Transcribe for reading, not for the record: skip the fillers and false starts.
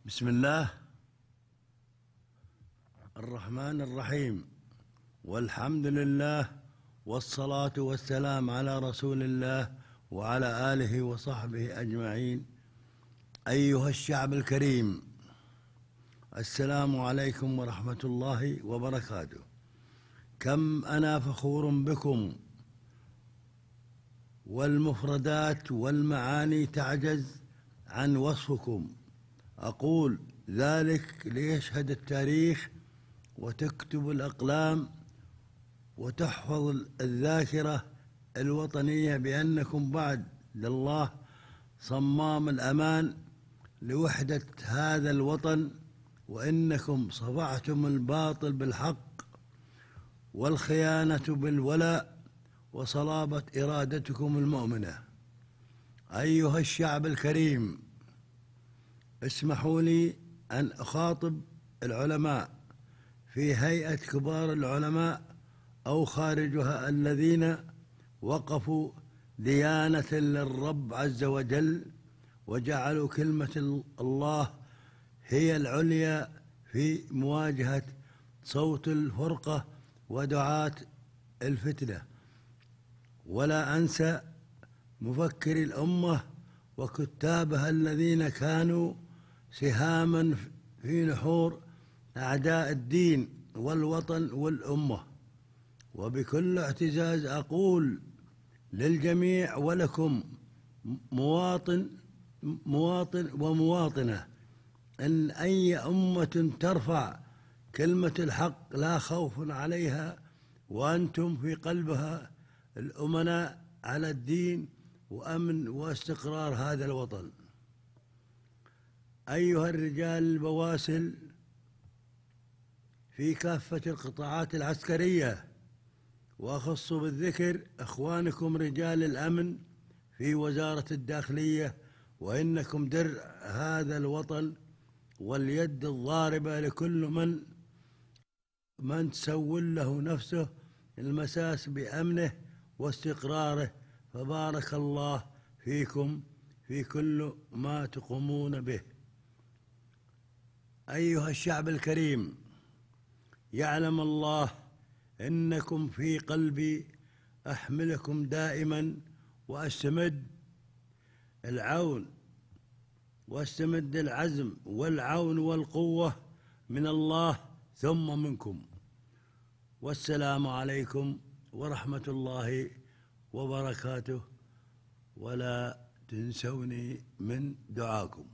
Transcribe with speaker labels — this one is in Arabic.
Speaker 1: بسم الله الرحمن الرحيم، والحمد لله والصلاة والسلام على رسول الله وعلى آله وصحبه أجمعين. أيها الشعب الكريم، السلام عليكم ورحمة الله وبركاته. كم أنا فخور بكم، والمفردات والمعاني تعجز عن وصفكم. أقول ذلك ليشهد التاريخ وتكتب الأقلام وتحفظ الذاكرة الوطنية بأنكم بعد الله صمام الأمان لوحدة هذا الوطن، وإنكم صفعتم الباطل بالحق والخيانة بالولاء وصلابة إرادتكم المؤمنة. أيها الشعب الكريم، اسمحوا لي أن أخاطب العلماء في هيئة كبار العلماء أو خارجها الذين وقفوا ديانة للرب عز وجل وجعلوا كلمة الله هي العليا في مواجهة صوت الفرقة ودعاة الفتنة. ولا أنسى مفكري الأمة وكتابها الذين كانوا سهاما في نحور أعداء الدين والوطن والأمة. وبكل اعتزاز أقول للجميع ولكم مواطن ومواطنة أن أي أمة ترفع كلمة الحق لا خوف عليها، وأنتم في قلبها الأمناء على الدين وأمن واستقرار هذا الوطن. أيها الرجال البواسل في كافة القطاعات العسكرية، وأخص بالذكر إخوانكم رجال الأمن في وزارة الداخلية، وإنكم درع هذا الوطن واليد الضاربة لكل من تسول له نفسه المساس بأمنه واستقراره. فبارك الله فيكم في كل ما تقومون به. أيها الشعب الكريم، يعلم الله إنكم في قلبي أحملكم دائما، وأستمد العون واستمد العزم والعون والقوة من الله ثم منكم. والسلام عليكم ورحمة الله وبركاته، ولا تنسوني من دعاكم.